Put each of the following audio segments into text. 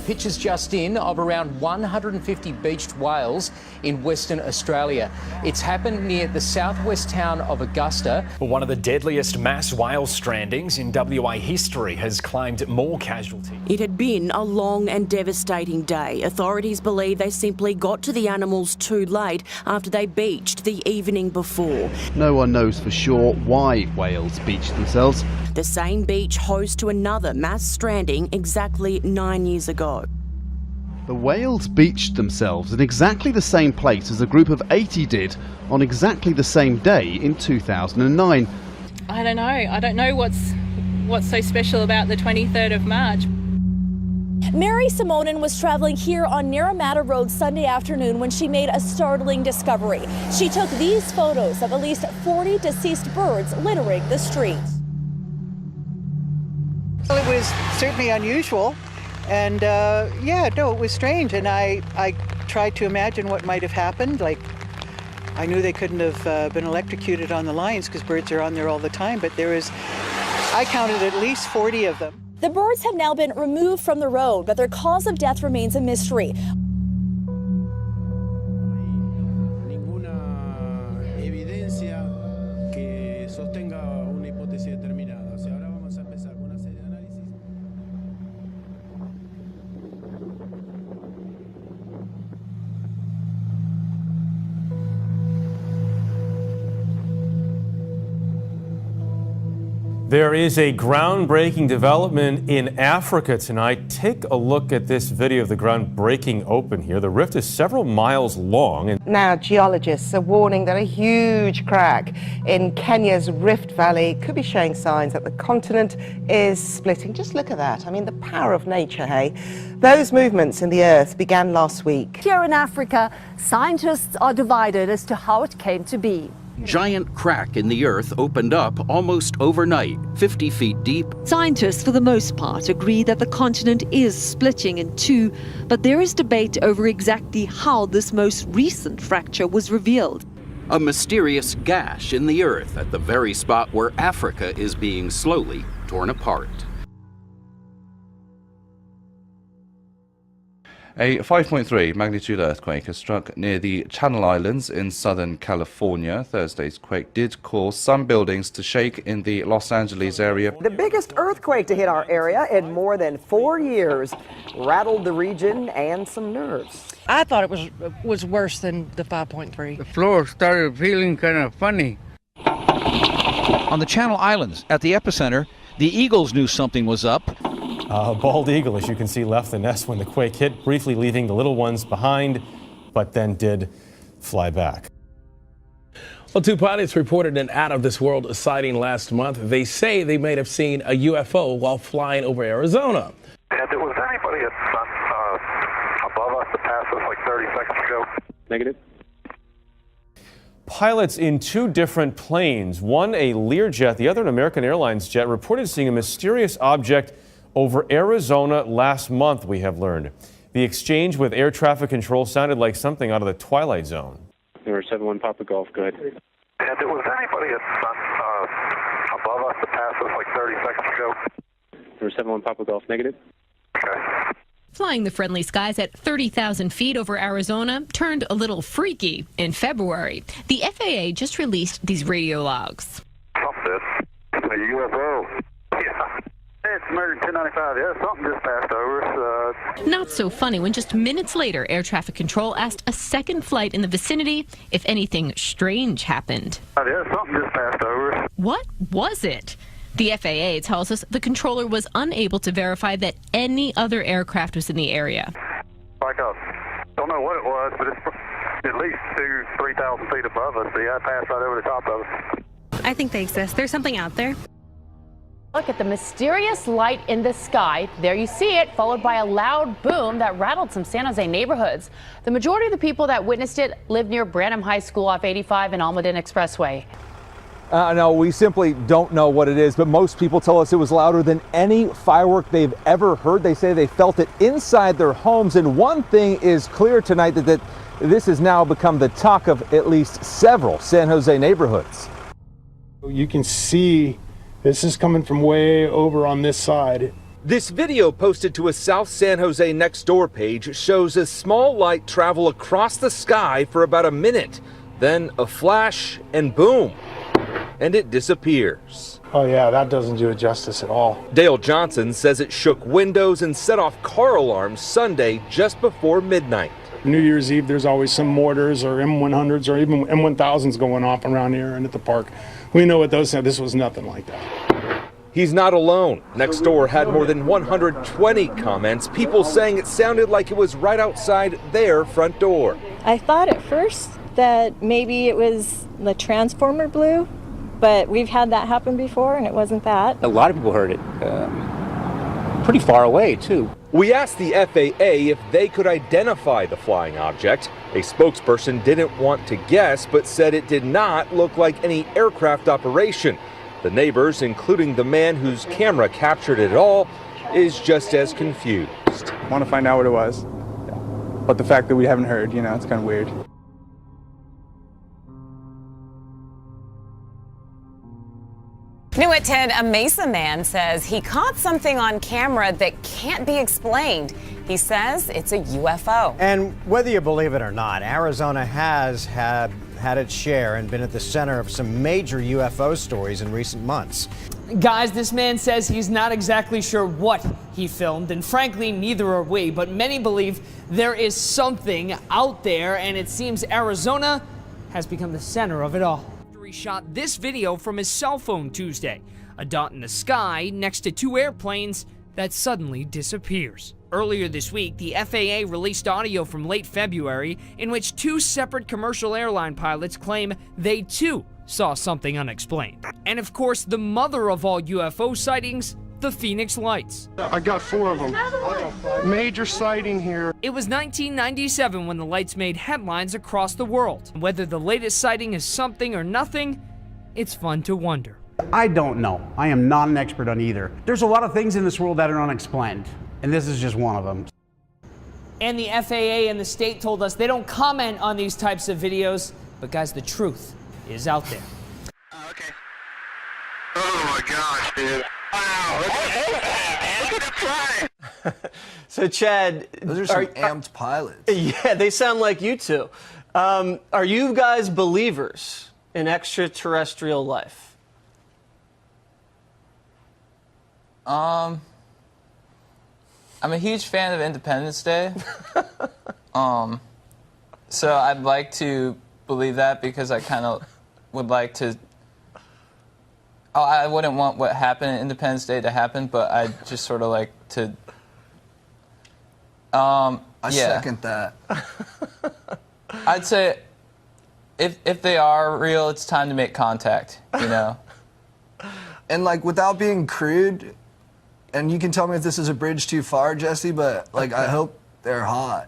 pictures just in of around 150 beached whales in Western Australia. It's happened near the southwest town of Augusta. One of the deadliest mass whale strandings in WA history has claimed more casualties. It had been a long and devastating day. Authorities believe they simply got to the animals too late after they beached the evening before. No one knows for sure why whales beached themselves. The same beach host to another mass stranding exactly 9 years ago. The whales beached themselves in exactly the same place as a group of 80 did on exactly the same day in 2009. I don't know. I don't know what's so special about the 23rd of March. Mary Simonin was traveling here on Naramata Road Sunday afternoon when she made a startling discovery. She took these photos of at least 40 deceased birds littering the streets. Well, it was certainly unusual, and it was strange. And I tried to imagine what might have happened. Like, I knew they couldn't have been electrocuted on the lines because birds are on there all the time, but I counted at least 40 of them. The birds have now been removed from the road, but their cause of death remains a mystery. There is a groundbreaking development in Africa tonight. Take a look at this video of the ground breaking open here. The rift is several miles long. Now, geologists are warning that a huge crack in Kenya's Rift Valley could be showing signs that the continent is splitting. Just look at that. I mean, the power of nature, hey? Those movements in the earth began last week. Here in Africa, scientists are divided as to how it came to be. Giant crack in the earth opened up almost overnight, 50 feet deep. Scientists, for the most part, agree that the continent is splitting in two, but there is debate over exactly how this most recent fracture was revealed. A mysterious gash in the earth at the very spot where Africa is being slowly torn apart. A 5.3 magnitude earthquake has struck near the Channel Islands in Southern California. Thursday's quake did cause some buildings to shake in the Los Angeles area. The biggest earthquake to hit our area in more than 4 years rattled the region and some nerves. I thought it was worse than the 5.3. The floor started feeling kind of funny. On the Channel Islands, at the epicenter, the Eagles knew something was up. A bald eagle, as you can see, left the nest when the quake hit, briefly leaving the little ones behind, but then did fly back. Well, two pilots reported an out-of-this-world sighting last month. They say they may have seen a UFO while flying over Arizona. And there was anybody above us that passed us like 30 seconds ago? Negative. Pilots in two different planes, one a Learjet, the other an American Airlines jet, reported seeing a mysterious object over Arizona last month, we have learned. The exchange with air traffic control sounded like something out of the Twilight Zone. Number 71 Papa Golf, go ahead. And there was anybody above us that passed us like 30 seconds ago? Number 71 Papa Golf, negative. Okay. Flying the friendly skies at 30,000 feet over Arizona turned a little freaky in February. The FAA just released these radio logs. Something. A UFO. Yeah. It's American 1095. Yeah, something just passed over us. Not so funny when just minutes later, air traffic control asked a second flight in the vicinity if anything strange happened. Yeah, something just passed over us. What was it? The FAA tells us the controller was unable to verify that any other aircraft was in the area. Like don't know what it was, but it's at least 3,000 feet above us. See, I passed right over the top of it. I think they exist. There's something out there. Look at the mysterious light in the sky. There you see it, followed by a loud boom that rattled some San Jose neighborhoods. The majority of the people that witnessed it live near Branham High School off 85 and Almaden Expressway. No, we simply don't know what it is, but most people tell us it was louder than any firework they've ever heard. They say they felt it inside their homes, and one thing is clear tonight, that this has now become the talk of at least several San Jose neighborhoods. You can see this is coming from way over on this side, This video posted to a South San Jose Nextdoor page shows a small light travel across the sky for about a minute, then a flash and boom, and it disappears. Oh yeah, that doesn't do it justice at all. Dale Johnson says it shook windows and set off car alarms Sunday just before midnight. New Year's Eve, there's always some mortars or M100s or even M1000s going off around here and at the park. We know what those are. This was nothing like that. He's not alone. Nextdoor had more than 120 comments, people saying it sounded like it was right outside their front door. I thought at first that maybe it was the transformer blew, but we've had that happen before and it wasn't that. A lot of people heard it pretty far away too. We asked the FAA if they could identify the flying object. A spokesperson didn't want to guess, but said it did not look like any aircraft operation. The neighbors, including the man whose camera captured it all, is just as confused. Want to find out what it was, but the fact that we haven't heard, it's kind of weird. New at 10, a Mesa man says he caught something on camera that can't be explained. He says it's a UFO. And whether you believe it or not, Arizona has had its share and been at the center of some major UFO stories in recent months. Guys, this man says he's not exactly sure what he filmed, and frankly, neither are we, but many believe there is something out there, and it seems Arizona has become the center of it all. He shot this video from his cell phone Tuesday, a dot in the sky next to two airplanes that suddenly disappears. Earlier this week, the FAA released audio from late February in which two separate commercial airline pilots claim they too saw something unexplained. And of course, the mother of all UFO sightings, the Phoenix Lights. I got 4 of them. Major sighting here. It was 1997 when the lights made headlines across the world. Whether the latest sighting is something or nothing, it's fun to wonder. I don't know. I am not an expert on either. There's a lot of things in this world that are unexplained, and this is just one of them. And the FAA and the state told us they don't comment on these types of videos, but guys, the truth is out there. Okay. Oh my gosh, dude. Wow, look at it fly. So Chad, those are some amped pilots. Yeah, they sound like you two. Are you guys believers in extraterrestrial life? I'm a huge fan of Independence Day. So I'd like to believe that because I kind of would like to. I wouldn't want what happened at Independence Day to happen, but I just sort of like to. I second that. I'd say if they are real, it's time to make contact, And like without being crude, and you can tell me if this is a bridge too far, Jesse, but like I hope they're hot.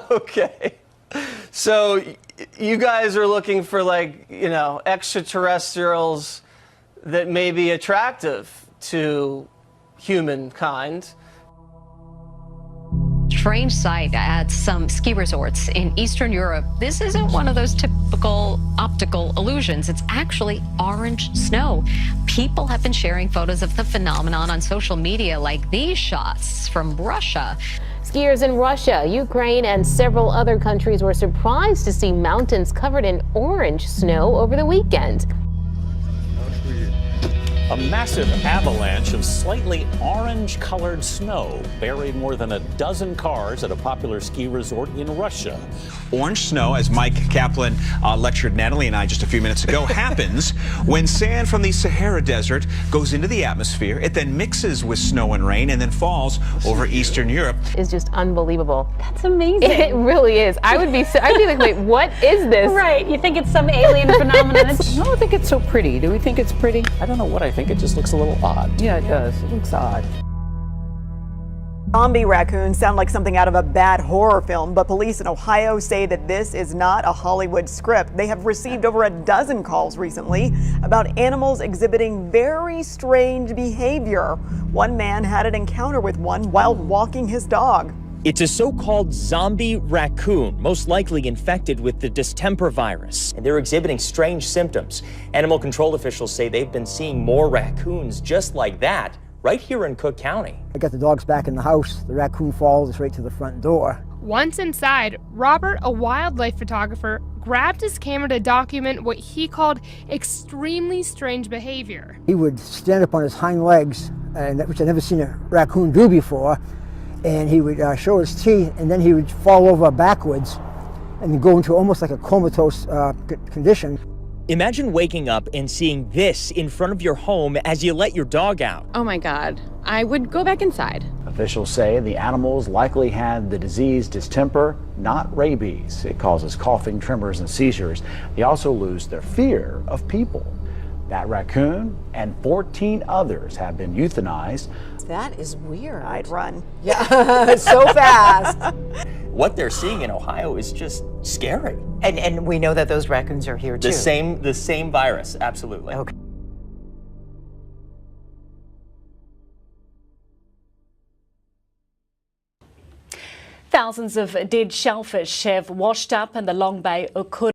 Okay. So you guys are looking for extraterrestrials that may be attractive to humankind. Strange sight at some ski resorts in Eastern Europe. This isn't one of those typical optical illusions. It's actually orange snow. People have been sharing photos of the phenomenon on social media, like these shots from Russia. Skiers in Russia, Ukraine, and several other countries were surprised to see mountains covered in orange snow over the weekend. A massive avalanche of slightly orange-colored snow buried more than a dozen cars at a popular ski resort in Russia. Orange snow, as Mike Kaplan lectured Natalie and I just a few minutes ago, happens when sand from the Sahara Desert goes into the atmosphere. It then mixes with snow and rain and then falls over Eastern Europe. It's just unbelievable. That's amazing. It really is. I'd be like, wait, what is this? Right. You think it's some alien phenomenon. I don't think it's so pretty. Do we think it's pretty? I don't know what I think. It just looks a little odd. Yeah, it does. It looks odd. Zombie raccoons sound like something out of a bad horror film, but police in Ohio say that this is not a Hollywood script. They have received over a dozen calls recently about animals exhibiting very strange behavior. One man had an encounter with one while walking his dog. It's a so-called zombie raccoon, most likely infected with the distemper virus. And they're exhibiting strange symptoms. Animal control officials say they've been seeing more raccoons just like that right here in Cook County. I got the dogs back in the house. The raccoon follows us right to the front door. Once inside, Robert, a wildlife photographer, grabbed his camera to document what he called extremely strange behavior. He would stand up on his hind legs, which I'd never seen a raccoon do before, and he would show his teeth, and then he would fall over backwards and go into almost like a comatose condition. Imagine waking up and seeing this in front of your home as you let your dog out. Oh my God, I would go back inside. Officials say the animals likely had the disease distemper, not rabies. It causes coughing, tremors, and seizures. They also lose their fear of people. That raccoon and 14 others have been euthanized. That is weird. I'd run. Yeah, so fast. What they're seeing in Ohio is just scary. And we know that those raccoons are here too. The same virus, absolutely. Okay. Thousands of dead shellfish have washed up in the Long Bay Okura